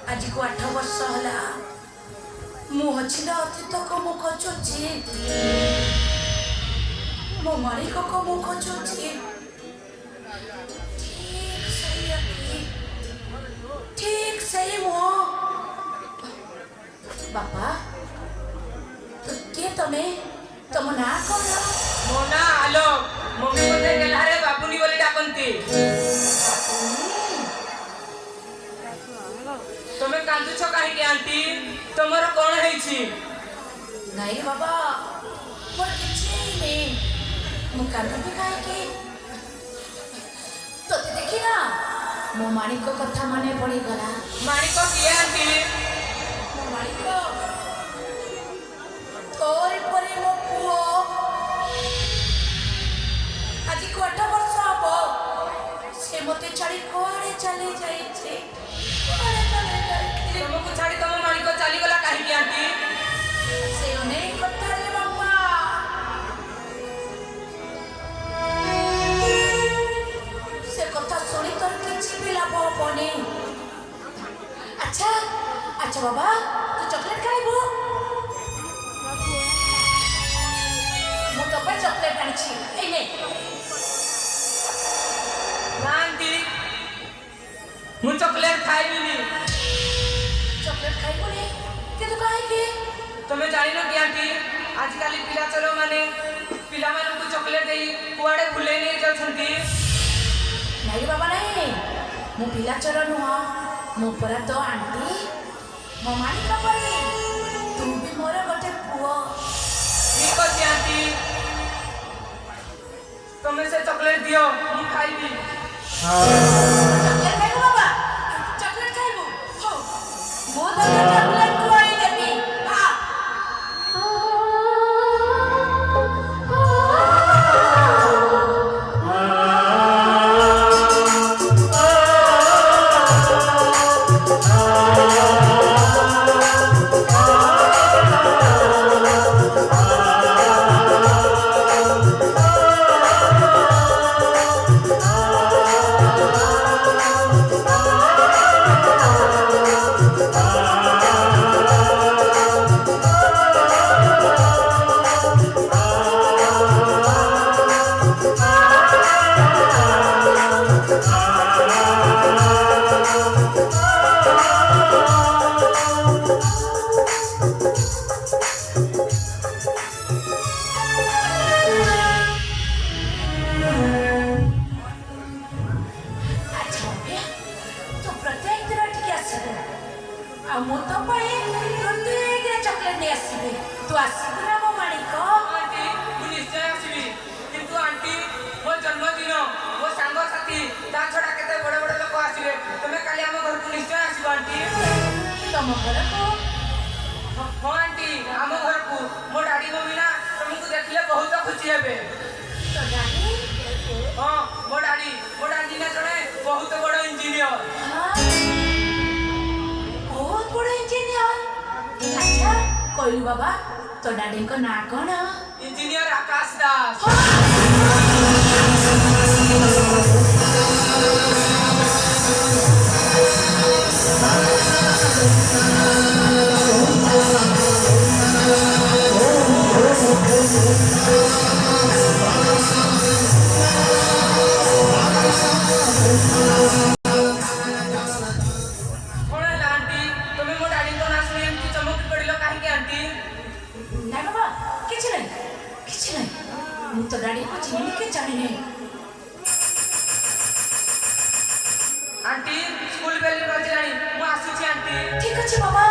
आज को 8 वर्ष होला मु हचिला अतीत को मु खोजुची मो मालिक को मु खोजुची ठीक सही मो बापा तो के तमे तुम ना कौन मो ना आलो मम्मी बोले गेला रे बाबुनी बोले डाकंती तुमे कांदुछ काहे के आंटी तमर कोन हेछि नहीं बाबा मोर किछि नहीं मु कांदबी काहे के तो देखी ना मो मालिक को कथा माने पड़ी गला मालिक किए आंटी मो मालिक तोरी परी मो पुओ आज को 8 वर्ष हबो से मते छाड़ी कोआड़े चले जाई छे तुमको छाड़ी तुम मालिक चली गला काहे की आंटी से नहीं कथा रे बाबा से कथा सुनी तोर किछि भी लाभ होबनी अच्छा अच्छा बाबा तू चॉकलेट खाइबो मु तो पे चॉकलेट आनिछि ए ने आंटी मु चॉकलेट खाइबिनी चॉकलेट खाइबो ने के तू काहे के तुमे जानि न कि आंटी आज काली पिला चलो माने पिला माने को चॉकलेट देई कुआडे भूले नहीं जाउछंती नहीं बाबा नहीं मु पिला चलो नुह मु परा तो आंटी मो मालिक परी तू भी मोर गोटे पुओ ठीक अछि आंटी तुमे से चॉकलेट दियो मु खाइबी चॉकलेट खाइबो बाबा चॉकलेट खाइबो हो मो तो चॉकलेट खुआई देबी हां कोई बाबा तो डाडी को ना कौन इंजीनियर आकाश दास तो गाड़ी को चिन्ह के जाने आंटी स्कूल बेल बजलानी मु आसी छी आंटी ठीक अछि बाबा